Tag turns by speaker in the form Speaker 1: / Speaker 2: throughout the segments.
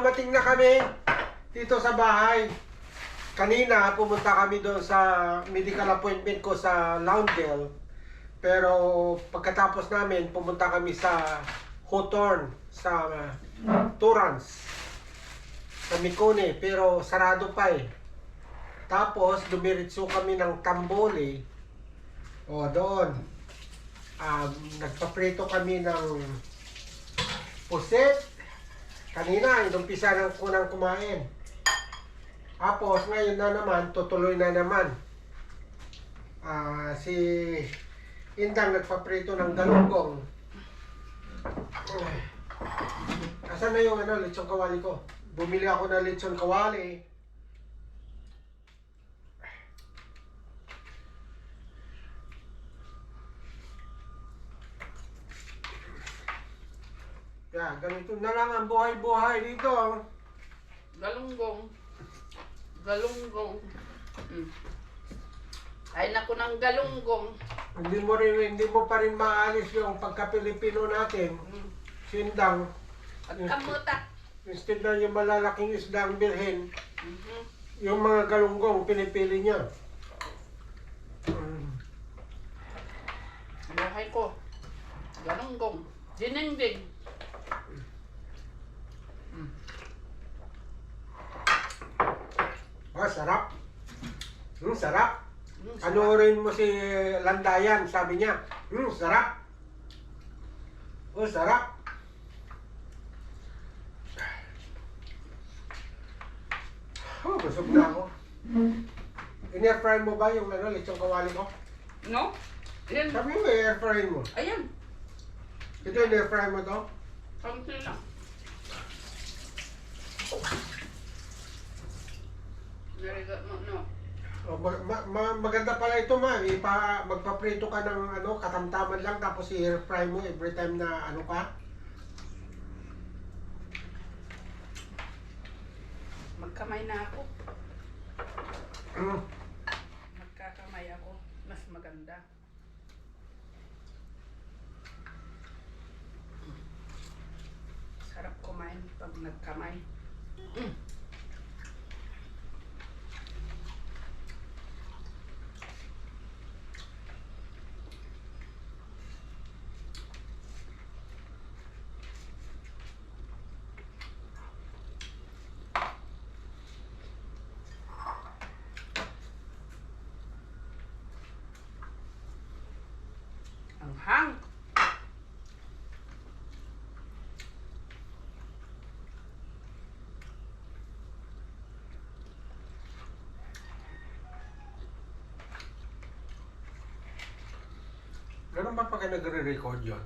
Speaker 1: dumating na kami dito sa bahay. Kanina, pumunta kami doon sa medical appointment ko sa Lunched2. Pero pagkatapos namin, pumunta kami sa Hawthorne, sa Torrance, sa Mikone. Pero sarado pa eh. Tapos, dumiritso kami ng Tambole. O, doon. Nagpaprito kami ng puset. Kanina, inumpisa ng kunang kumain. Tapos, ngayon na naman, tutuloy na naman. Si Indang nagpaprito ng galunggong. Asan na yung lechon kawali ko? Bumili ako ng lechon kawali. Yeah, ganito na lang ang buhay-buhay dito.
Speaker 2: Galunggong. Galunggong. Ay naku ng galunggong.
Speaker 1: Hindi mo pa rin maalis yung pagka-Pilipino natin. Sindang.
Speaker 2: Pagkamutak.
Speaker 1: Instead na yung malalaking isda ang bilhin, yung mga galunggong pinipili niya.
Speaker 2: Buhay ko. Galunggong. Dinengding.
Speaker 1: Oh, sarap. Sarap. Panoorin mo si Landayan, sabi niya. Sarap. Oh, sarap. Oh, busog na ako. In-airfry mo ba yung lechong kawali ko?
Speaker 2: No? Ayan.
Speaker 1: Sabi mo, i-airfry mo.
Speaker 2: Ayan.
Speaker 1: Ito in-airfry mo to?
Speaker 2: Kampi lang. Narigat mo, no?
Speaker 1: Oh, maganda pala ito, ma. Magpaprito ka ng katamtaman lang tapos i-airfry mo every time na ka.
Speaker 2: Magkamay na ako. Magkakamay ako. Mas maganda. Sarap kumain pag nagkamay. Ang hang.
Speaker 1: Ganun ba pag nagre-record yun?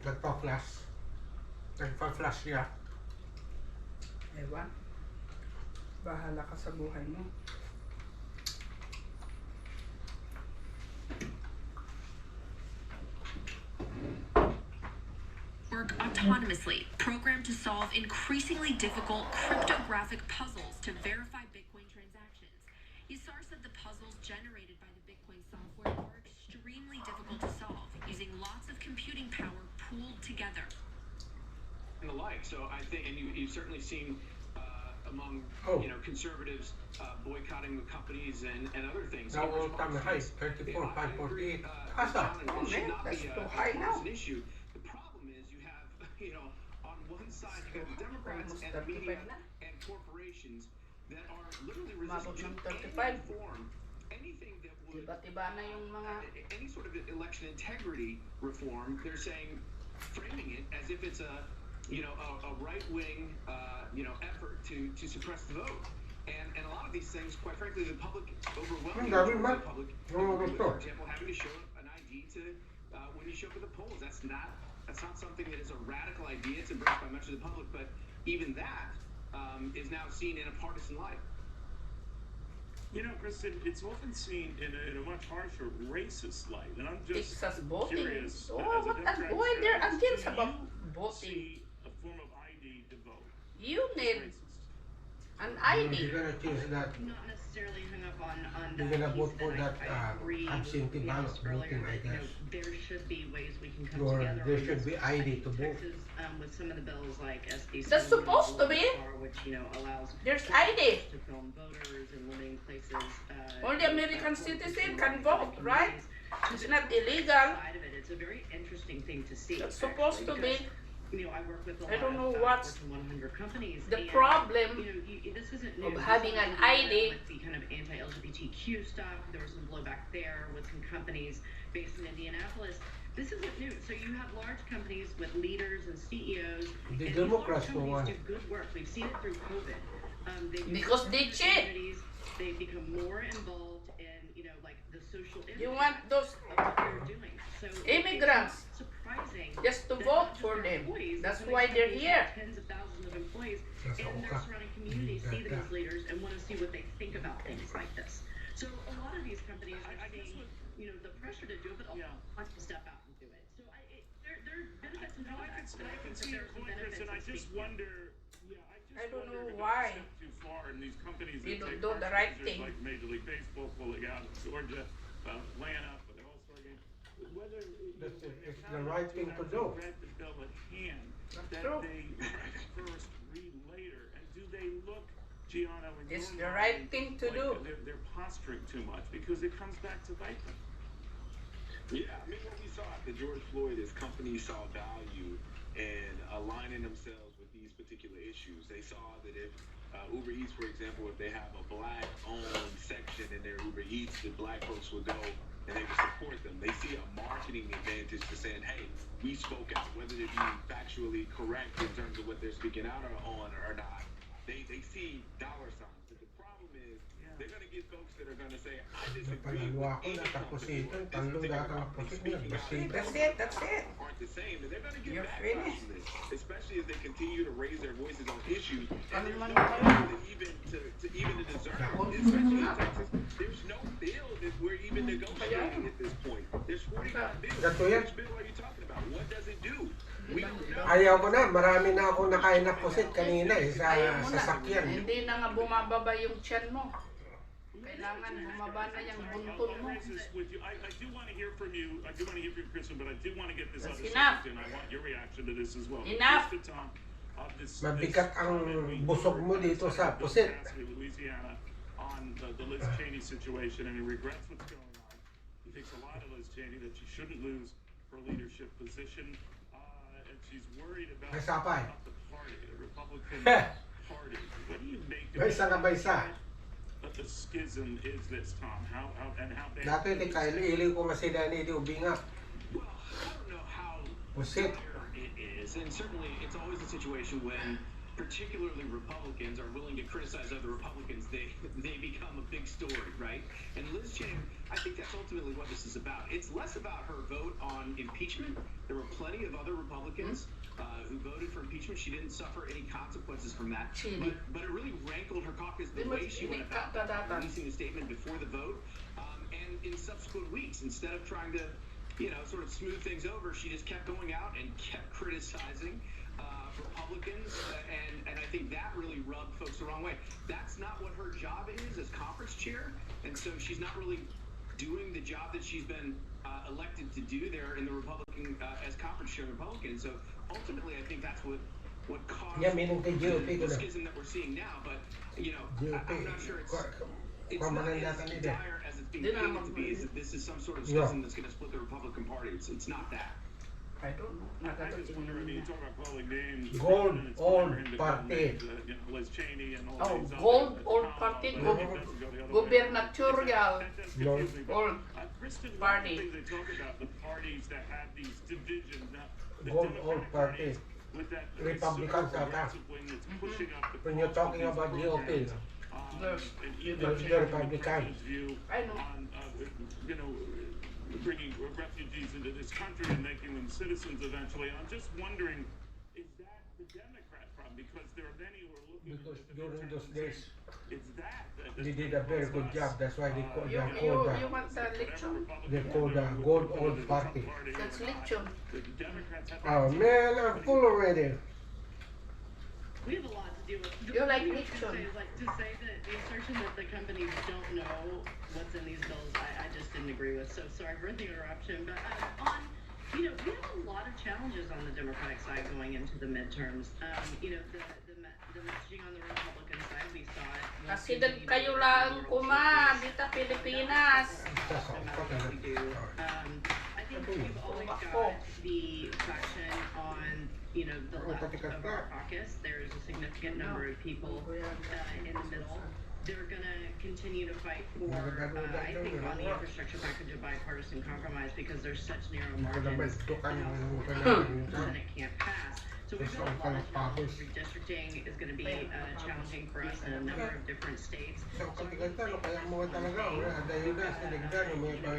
Speaker 1: Nagpa-flash? Nagpa-flash siya?
Speaker 2: Ewan. Bahala ka sa buhay mo.
Speaker 3: Work autonomously, programmed to solve increasingly difficult cryptographic puzzles to verify Bitcoin transactions. Yasar said the puzzles generated by the Bitcoin software are extremely difficult to solve, using lots of computing power pooled together.
Speaker 4: And the like. So I think, and you've certainly seen among conservatives boycotting the companies and other things.
Speaker 1: Now we're on the high, 34, 548. Asa?
Speaker 2: Oh man, that's too high now.
Speaker 4: An issue. The problem is you have, on one side you have the Democrats and the media and corporations that are literally resisting any reform, anything that would
Speaker 2: Iba-iba na yung mga
Speaker 4: any sort of election integrity reform. They're saying, framing it as if it's a right-wing effort to suppress the vote. And a lot of these things, quite frankly, the public overwhelmingly the public. For example, having to show an ID to when you show up at the polls. That's not something that is a radical idea. It's embraced by much of the public, but even that is now seen in a partisan light.
Speaker 5: Kristen, it's often seen in a much harsher racist light, and I'm just
Speaker 2: Texas voting.
Speaker 5: curious.
Speaker 2: Oh,
Speaker 5: as a
Speaker 2: what
Speaker 5: Democrat,
Speaker 2: why they're against
Speaker 5: do
Speaker 2: about
Speaker 5: you
Speaker 2: voting?
Speaker 5: see a form of ID to vote
Speaker 2: You
Speaker 5: as
Speaker 2: need
Speaker 5: racist?
Speaker 2: An
Speaker 1: You're
Speaker 2: ID.
Speaker 1: gonna choose that.
Speaker 6: Not necessarily hung up on
Speaker 1: You're
Speaker 6: that
Speaker 1: gonna vote
Speaker 6: piece,
Speaker 1: for
Speaker 6: and
Speaker 1: that
Speaker 6: I agree
Speaker 1: absentee
Speaker 6: with
Speaker 1: ballot
Speaker 6: Yas earlier
Speaker 1: voting, I
Speaker 6: that, you know,
Speaker 1: guess.
Speaker 6: there should be ways we can come
Speaker 1: Or
Speaker 6: together
Speaker 1: there
Speaker 6: on
Speaker 1: should
Speaker 6: this.
Speaker 1: be
Speaker 6: I
Speaker 1: ID
Speaker 6: think
Speaker 1: to vote.
Speaker 6: Texas, with some of the bills like SB
Speaker 2: That's
Speaker 6: 7
Speaker 2: supposed to be.
Speaker 6: which, you know, allows
Speaker 2: There's
Speaker 6: judges
Speaker 2: ID.
Speaker 6: to film voters and limiting places.
Speaker 2: Only American citizen can vote, right? It's not illegal.
Speaker 6: Side of it, it's a very interesting thing to see.
Speaker 2: It's supposed to be.
Speaker 6: You know, I work with a
Speaker 2: I
Speaker 6: lot
Speaker 2: don't know
Speaker 6: of
Speaker 2: what's
Speaker 6: Fortune 100 companies.
Speaker 2: the
Speaker 6: and,
Speaker 2: problem
Speaker 6: you know, this isn't new.
Speaker 2: of
Speaker 6: This
Speaker 2: having
Speaker 6: is
Speaker 2: an
Speaker 6: something
Speaker 2: ID.
Speaker 6: with the kind of anti-LGBTQ stuff. There was some blowback there with some companies based in Indianapolis. This isn't new. So you have large companies with leaders and CEOs.
Speaker 1: The
Speaker 6: and these
Speaker 1: Democrats
Speaker 6: large
Speaker 1: don't want
Speaker 6: companies do good work. We've seen it through COVID.
Speaker 2: Because they cheat.
Speaker 6: They've become more involved in, you know, like the social impact
Speaker 2: You want those
Speaker 6: of what they're doing. So
Speaker 2: immigrants
Speaker 6: it's surprising
Speaker 2: just to
Speaker 6: that
Speaker 2: vote
Speaker 6: not just
Speaker 2: for
Speaker 6: their
Speaker 2: them.
Speaker 6: employees,
Speaker 2: That's
Speaker 6: but some
Speaker 2: why
Speaker 6: of these
Speaker 2: they're
Speaker 6: companies
Speaker 2: here.
Speaker 6: have tens of thousands of employees
Speaker 1: That's
Speaker 6: and
Speaker 1: all
Speaker 6: their
Speaker 1: got.
Speaker 6: surrounding communities see them
Speaker 1: Yeah.
Speaker 6: as leaders and want to see what they think about things like this. So a lot of these companies are
Speaker 5: I guess
Speaker 6: seeing,
Speaker 5: what-
Speaker 6: you know, the pressure to do it, but also
Speaker 5: Yeah.
Speaker 6: want to step out and do it. So there are benefits and
Speaker 5: No,
Speaker 6: drawbacks. but
Speaker 5: I can
Speaker 6: think that
Speaker 5: see your
Speaker 6: there are some
Speaker 5: point, Chris,
Speaker 6: benefits
Speaker 5: and I
Speaker 6: that
Speaker 5: just
Speaker 6: speak to it.
Speaker 5: wonder. Yeah,
Speaker 2: I don't
Speaker 5: wonder
Speaker 2: know
Speaker 5: if it's
Speaker 2: why
Speaker 5: a step too far, and these companies
Speaker 2: they
Speaker 5: that
Speaker 2: don't
Speaker 5: take
Speaker 2: do the
Speaker 5: harsh
Speaker 2: right
Speaker 5: measures
Speaker 2: thing.
Speaker 5: like Major League Baseball pulling out of Georgia, Atlanta for the All-Star game. Whether
Speaker 1: It's the right thing to do.
Speaker 5: Read the bill at hand,
Speaker 2: That's
Speaker 5: that
Speaker 2: true.
Speaker 5: they write first, read later, and do they look, Gianna, in
Speaker 2: It's
Speaker 5: your
Speaker 2: the right
Speaker 5: mind,
Speaker 2: thing to
Speaker 5: like
Speaker 2: do.
Speaker 5: They're posturing too much because it comes back to bite them.
Speaker 4: Yeah, I mean, what we saw after George Floyd is companies saw value in aligning themselves with these particular issues. They saw that if Uber Eats, for example, if they have a black-owned section in their Uber Eats, the black folks would go and they would support them. They see a marketing advantage to saying, hey, we spoke out, whether it be factually correct in terms of what they're speaking out on or not. They see dollar signs. But the problem is, they're going to get folks that are going to say, I disagree with
Speaker 1: Napalalo ako,
Speaker 4: any
Speaker 1: natapusitan,
Speaker 4: company.
Speaker 1: talo
Speaker 4: This
Speaker 1: na
Speaker 4: particular company
Speaker 1: natapusit,
Speaker 4: speaking out
Speaker 1: nagbasitan.
Speaker 2: That's it. That's it.
Speaker 4: aren't the same, and they're going to get
Speaker 2: You're
Speaker 4: backlash
Speaker 2: finished.
Speaker 4: from this, especially as they continue to raise their voices on issues. And there's no
Speaker 2: Ano
Speaker 4: bill
Speaker 2: naman
Speaker 4: that even to discern,
Speaker 1: Ako.
Speaker 4: especially in Texas, there's no bill that we're even negotiating at this point. There's 45 bills.
Speaker 1: Gato yan.
Speaker 4: Which bill are you talking about? What does it do? We don't know.
Speaker 1: Ayaw ko na, marami na ako nakain na pusit kanina sa
Speaker 2: Ayaw mo na.
Speaker 1: sasakyan.
Speaker 2: Hindi na nga bumababa yung tiyan mo. Kailangan bumaba na yung buntol
Speaker 5: I'll
Speaker 2: mo.
Speaker 5: raise this with you. I do want to hear from you. I do want to hear from you, Kristen, but I do want to get this
Speaker 2: That's
Speaker 5: other
Speaker 2: enough.
Speaker 5: subject, and I want your reaction to this as well.
Speaker 2: Enough.
Speaker 5: Kristen, Tom,
Speaker 1: Mabigat ang busog mo dito sa pusit.
Speaker 5: Louisiana on the Liz Cheney situation, and he regrets what's going on. He thinks a lot of Liz Cheney that she shouldn't lose her leadership position, and she's worried about,
Speaker 1: May sapay.
Speaker 5: the party, the Republican
Speaker 1: Heh.
Speaker 5: Party. What do you make
Speaker 1: May isa na ba isa?
Speaker 5: But the schism is this, Tom? How bad?
Speaker 1: Dati di kaili-ili ko nga sila ni Ubinga.
Speaker 4: Well, I don't know how
Speaker 1: Pusit.
Speaker 4: dire it is, and certainly it's always a situation when particularly Republicans are willing to criticize other Republicans, they become a big story, right? And Liz Cheney, I think that's ultimately what this is about. It's less about her vote on impeachment. There were plenty of other Republicans who voted for impeachment. She didn't suffer any consequences from that.
Speaker 2: Chile.
Speaker 4: But it really rankled her caucus the
Speaker 2: Di
Speaker 4: way
Speaker 2: mas
Speaker 4: she went about
Speaker 2: inikakadatan.
Speaker 4: releasing a statement before the vote and in subsequent weeks. Instead of trying to, sort of smooth things over, she just kept going out and kept criticizing Republicans, and I think that really rubbed folks the wrong way. That's not what her job is as conference chair, and so she's not really doing the job that she's been elected to do there in the Republican as conference chair of the Republican. So ultimately, I think that's what caused
Speaker 1: Yeah, meaning kay GOP ko
Speaker 4: the
Speaker 1: na.
Speaker 4: schism that we're seeing now. But
Speaker 1: GOP.
Speaker 4: I'm not sure it's
Speaker 1: Kwa
Speaker 4: not
Speaker 1: manandatan
Speaker 4: as
Speaker 1: nila.
Speaker 4: dire as it's being
Speaker 2: Di na
Speaker 4: painted to be.
Speaker 2: mag-
Speaker 4: Is that this is some sort of
Speaker 1: Yeah.
Speaker 4: schism that's going to split the Republican Party? It's not that.
Speaker 2: I don't know.
Speaker 5: I just wonder, I mean, you
Speaker 2: Nakatatingin
Speaker 5: talk about calling names.
Speaker 1: Gold
Speaker 5: and it's
Speaker 1: old
Speaker 5: for him to
Speaker 1: party.
Speaker 5: call names, Liz Cheney and all
Speaker 2: Oh,
Speaker 5: these other-
Speaker 2: gold old
Speaker 5: Tom,
Speaker 2: party,
Speaker 5: but
Speaker 1: go-
Speaker 5: it doesn't go the other way.
Speaker 2: gubernatorial
Speaker 5: That does
Speaker 1: Lord.
Speaker 5: confuse me, but,
Speaker 2: old
Speaker 5: Kristen, one of
Speaker 2: party.
Speaker 5: the things they talk about, the parties that have these divisions, now, the
Speaker 1: Gold
Speaker 5: Democratic
Speaker 1: old party.
Speaker 5: with that
Speaker 1: Republicans
Speaker 5: super
Speaker 1: ata.
Speaker 5: progressive wing that's pushing up the
Speaker 1: When you're
Speaker 5: cost of
Speaker 1: talking
Speaker 5: these
Speaker 1: about GOP,
Speaker 5: programs,
Speaker 2: There's-
Speaker 5: and
Speaker 2: there's
Speaker 5: even
Speaker 2: the
Speaker 5: changing the
Speaker 1: Republican.
Speaker 5: president's view
Speaker 2: I know.
Speaker 5: on, bringing refugees into this country and making them citizens eventually. And I'm just wondering, is that the Democrat problem? Because there are many who are looking
Speaker 1: Because
Speaker 5: at the
Speaker 1: during
Speaker 5: midterms
Speaker 1: those
Speaker 5: and saying,
Speaker 1: days,
Speaker 5: it's that
Speaker 1: they did a very good job. That's why they call
Speaker 2: You,
Speaker 1: them
Speaker 2: you,
Speaker 1: called
Speaker 2: you
Speaker 1: the
Speaker 2: want the election?
Speaker 1: they call the gold old party.
Speaker 2: That's election.
Speaker 5: The Democrats have
Speaker 1: Oh man, I'm full already.
Speaker 6: We have a lot to to deal with.
Speaker 2: You like
Speaker 6: what I was gonna
Speaker 2: Nixon.
Speaker 6: say is, like, to say that the assertion that the companies don't know what's in these bills, I just didn't agree with. So sorry for the interruption, but we have a lot of challenges on the Democratic side going into the midterms. The messaging on the Republican side, we saw it.
Speaker 2: Kasi kayo lang kuma, dito Pilipinas.
Speaker 6: No matter what we do. I think you've always got the faction on, the left of our caucus. There's a significant number of people in the middle. They're going to continue to fight for, I think, on the infrastructure package, a bipartisan compromise because there's such narrow margins that the Senate can't pass. So we've got a lot of challenges. Redistricting is going to be challenging for us in a number of different states. So we're going to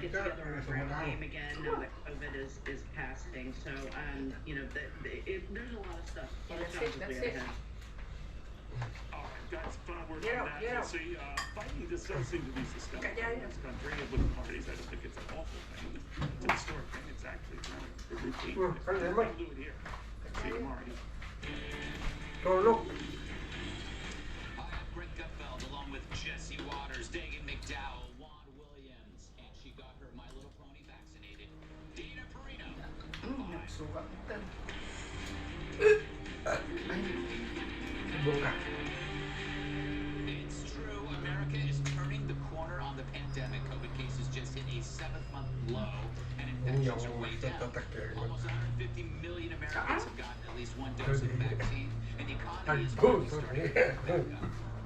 Speaker 6: get together our ground game again now that COVID is passing. So, there's a lot of stuff. A lot of challenges we have ahead.
Speaker 5: All right, guys, we're on that. See, fighting just does seem to be systemic in this country and with the parties. I don't think it's an awful thing. It's an historic thing. It's actually kind of a routine. We'll do it here. See you tomorrow.
Speaker 1: Tulog.
Speaker 7: Hi, I'm Brent Gutfeld, along with Jesse Waters, Dagan McDowell, Juan Williams, and she got her My Little Pony vaccinated. Dana Perino.
Speaker 2: Nagsuka.
Speaker 1: Buka.
Speaker 7: It's true, America is turning the corner on the pandemic. COVID cases just hit a 7th-month low, and infections are way down. Almost 150 million Americans have gotten at least one dose of the vaccine, and the economy is finally starting to pick back up.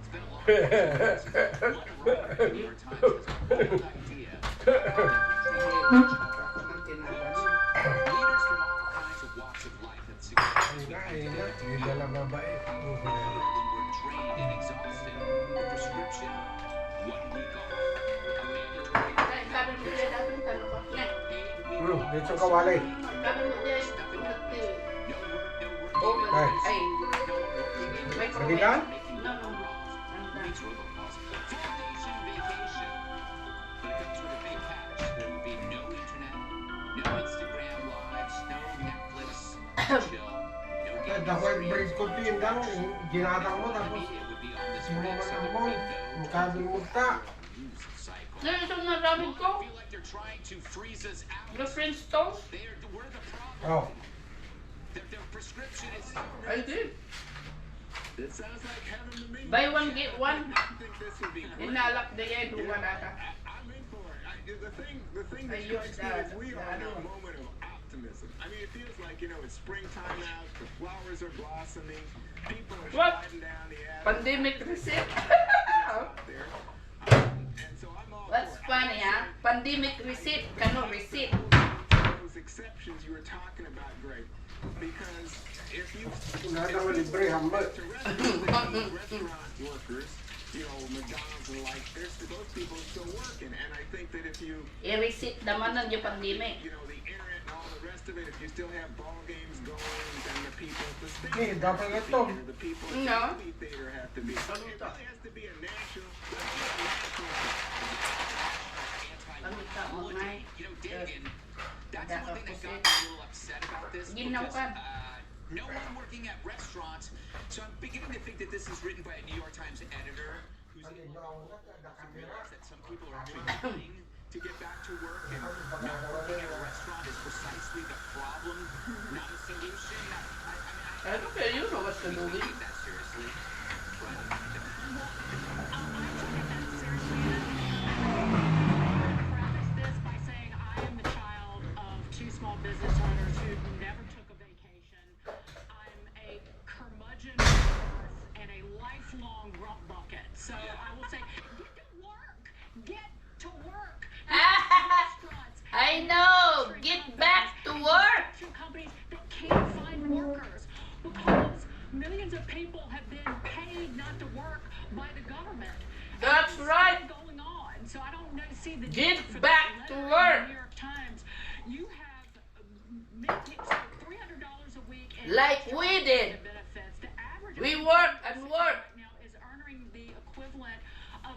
Speaker 7: It's been a long time since one writer in the New York Times has a bold idea. Leaders from all kinds of walks of life have suggested
Speaker 1: Yung dalang babae.
Speaker 7: when we're drained and exhausted, the prescription, 1 week off. A mandatory
Speaker 2: Sabi mo dyan natin, tanong ko.
Speaker 7: paid week off.
Speaker 1: Dito kawalay.
Speaker 2: Sabi mo dyan,
Speaker 7: No work,
Speaker 2: over.
Speaker 1: Ay.
Speaker 2: Ay,
Speaker 7: no working.
Speaker 1: Sabi ka?
Speaker 2: no, no.
Speaker 7: Weeks worth of loss. 4-day vacation. But it comes with a big catch. There will be no internet, no Instagram lives, no Netflix, chill, no game.
Speaker 1: Dapat break ko din lang. Ginatang mo tapos
Speaker 7: Media would be on this
Speaker 1: mo
Speaker 7: break, so
Speaker 1: naman
Speaker 7: there
Speaker 1: mo.
Speaker 7: would be no
Speaker 1: Mukhabing mukta.
Speaker 7: news cycle.
Speaker 2: Ano itong naramit ko?
Speaker 7: I feel like they're trying to freeze us out.
Speaker 2: The Flintstones?
Speaker 7: We're the problem.
Speaker 1: Oh.
Speaker 7: Their prescription is
Speaker 2: I did.
Speaker 4: It sounds like heaven to me.
Speaker 2: Buy one, get one.
Speaker 4: I think this would be great.
Speaker 2: Inalak na yan, duwa na ka.
Speaker 4: I'm in for it. The thing that
Speaker 2: Ayun,
Speaker 4: strikes me is we are in a
Speaker 2: ano.
Speaker 4: moment of optimism. I mean, it feels like, it's springtime out, the flowers are blossoming, people are
Speaker 2: What?
Speaker 4: sliding down the avenue
Speaker 2: Pandemic receipt.
Speaker 4: out there. And so I'm all
Speaker 2: That's
Speaker 4: for it.
Speaker 2: funny, ha? Pandemic receipt, kano receipt.
Speaker 4: Those exceptions you were talking about, Greg, because if you
Speaker 1: Nada mo libre hambal.
Speaker 4: to restaurant workers, McDonald's and the like, those people are still working, and I think that if you,
Speaker 2: I-receipt naman ng yung pandemic.
Speaker 4: the internet and all the rest of it, if you still have ball games going, then the people at the
Speaker 1: Eh,
Speaker 4: stadium
Speaker 1: dapat
Speaker 4: have to
Speaker 1: ito.
Speaker 4: be there, the people at
Speaker 2: No.
Speaker 4: the movie theater have to be. So it really has to be a national,
Speaker 2: Ano ka, umay?
Speaker 7: Dagan, that's one thing that got me a little upset about this.
Speaker 2: Ginaw ka.
Speaker 7: No one working at restaurants, so I'm beginning to think that this is written by a New York Times editor who's realized that some people are actually dying to get back to work, and not working at a restaurant is precisely the problem, not a solution.
Speaker 2: I don't care, you know what to do
Speaker 7: We
Speaker 2: with.
Speaker 7: take that seriously.
Speaker 8: Preface this by saying I am the child of 2 small business owners who never took a vacation. I'm a curmudgeon of birth and a lifelong rump bucket. So I will say, get to work. Get to work. Restaurants.
Speaker 2: I know! Get back to work!
Speaker 8: Companies that can't find workers because millions of people have been paid not to work by the government.
Speaker 2: That's
Speaker 8: And
Speaker 2: right.
Speaker 8: what's going on. So I don't see the
Speaker 2: Get
Speaker 8: need for
Speaker 2: back
Speaker 8: that
Speaker 2: to
Speaker 8: letter in
Speaker 2: work.
Speaker 8: the New York Times. You have many people, so $300 a week in
Speaker 2: Like
Speaker 8: extra
Speaker 2: we did.
Speaker 8: benefits. The average
Speaker 2: We
Speaker 8: American
Speaker 2: work and
Speaker 8: citizen
Speaker 2: work.
Speaker 8: right now is earning the equivalent of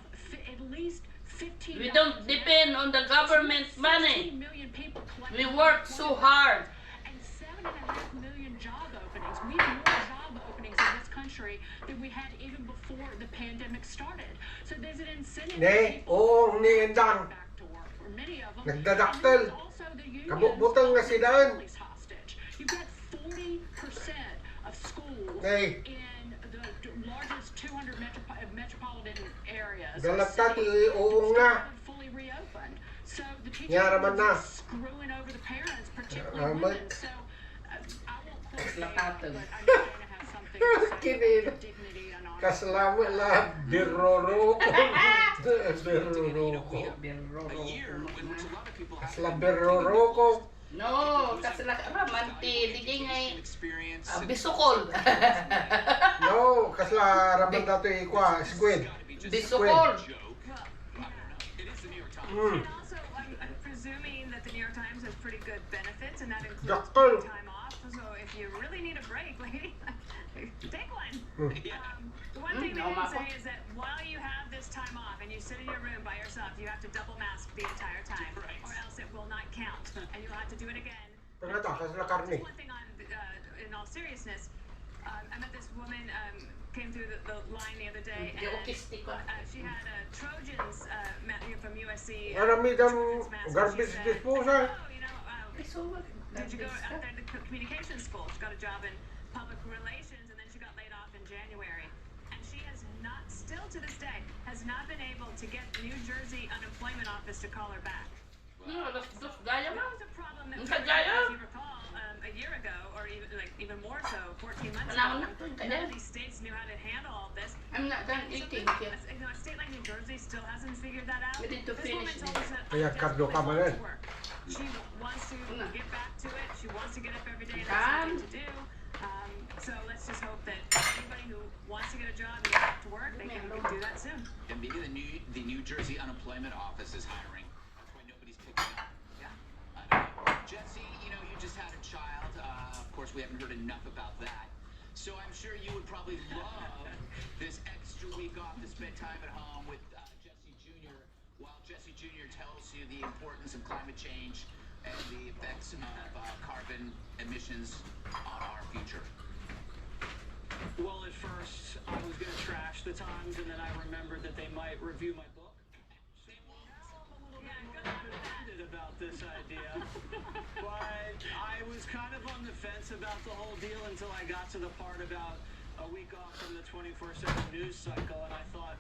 Speaker 8: at least $15.
Speaker 2: We don't depend on the government
Speaker 8: 16
Speaker 2: money.
Speaker 8: million people
Speaker 2: We
Speaker 8: collecting
Speaker 2: work so hard.
Speaker 8: and 7.5 million job openings. We have more job openings in this country country than we had even before the pandemic started. So there's an incentive
Speaker 1: Ne,
Speaker 8: for
Speaker 1: oo,
Speaker 8: people
Speaker 1: ni
Speaker 8: to
Speaker 1: Endang.
Speaker 8: go back to work, or many of them.
Speaker 1: Nagdadaktal.
Speaker 8: And then also the unions
Speaker 1: Kabutbutang nga
Speaker 8: holding
Speaker 1: sila.
Speaker 8: families hostage. You've got 40% of schools
Speaker 1: Hey.
Speaker 8: in the largest 200 metropolitan areas.
Speaker 1: Galata,
Speaker 8: cities,
Speaker 1: oo nga.
Speaker 8: haven't fully reopened. So the teachers
Speaker 1: Nga
Speaker 8: are
Speaker 1: raman na.
Speaker 8: screwing over the parents, particularly
Speaker 1: Raman.
Speaker 8: women. So I won't quote data,
Speaker 6: Lakatan.
Speaker 8: but I know Dana has something to say
Speaker 1: Kinil.
Speaker 8: about dignity and honor.
Speaker 1: Kaslama la biroro ko.
Speaker 7: You know, we
Speaker 1: Biroro
Speaker 7: have
Speaker 1: ko.
Speaker 7: a year in which a lot of people have
Speaker 1: Kasla biroro ko.
Speaker 6: No, kasi ramanti, di ngay
Speaker 7: experience.
Speaker 6: bisukol.
Speaker 1: No, kasla raman dato ikwa, squid.
Speaker 6: Bisukol.
Speaker 7: It is the New York Times.
Speaker 8: And also, I'm presuming that the New York Times has pretty good benefits, and that includes
Speaker 1: Doctor.
Speaker 8: paid time off. So if you really need a break, lady, take one. The one thing they didn't say is that while you have this time off and you sit in your room by yourself, you have to double mask the entire time,
Speaker 7: Right.
Speaker 8: or else it will not count, and you'll have to do it again.
Speaker 1: Pero ito, kasla karne.
Speaker 8: Just one thing on, in all seriousness, I met this woman, came through the line the other day, and she had a Trojans from USC.
Speaker 1: Marami dang
Speaker 8: Trojans mask, and
Speaker 1: garbage
Speaker 8: she said,
Speaker 1: disposal.
Speaker 8: "Oh, you know, did you go out there to communication school? She got a job in public relations, and then she got laid off in January. And she has not, still to this day, has not been able to get New Jersey unemployment office to call her back.
Speaker 6: No, gaya
Speaker 8: That
Speaker 6: mo.
Speaker 8: was a problem that,
Speaker 6: Ang kagaya.
Speaker 8: if you recall, a year ago, or even more so, 14 months
Speaker 6: Panahon
Speaker 8: ago,
Speaker 6: na to,
Speaker 8: none
Speaker 6: kaya.
Speaker 8: of these states knew how to handle all of this.
Speaker 6: I'm not done
Speaker 8: So
Speaker 6: eating
Speaker 8: this-
Speaker 6: yet.
Speaker 8: a state like New Jersey still hasn't figured that out.
Speaker 6: We need to
Speaker 8: This woman
Speaker 6: finish
Speaker 8: told us that
Speaker 1: Kaya
Speaker 8: I
Speaker 1: kardo ka
Speaker 8: desperately
Speaker 1: man
Speaker 8: want
Speaker 1: eh.
Speaker 8: to work. She wants to
Speaker 6: Una.
Speaker 8: get back to it. She wants to get up every day and
Speaker 6: Kan.
Speaker 8: have something to do. So let's just hope that anybody who wants to get a job and get back to work, they can do that soon.
Speaker 7: And maybe the New Jersey Unemployment Office is hiring. That's why nobody's picking up.
Speaker 8: Yeah.
Speaker 7: I don't know. Jesse, you know, you just had a child. Of course, we haven't heard enough about that. So I'm sure you would probably love this extra week off to spend time at home with Jesse Jr. while Jesse Jr. tells you the importance of climate change and the effects of carbon emissions on our future.
Speaker 9: Well, at first, I was going to trash the Times, and then I remembered that they might review my book. So I'm a little bit more open-minded about this idea. But I was kind of on the fence about the whole deal until I got to the part about a week off from the 24/7 news cycle, and I thought,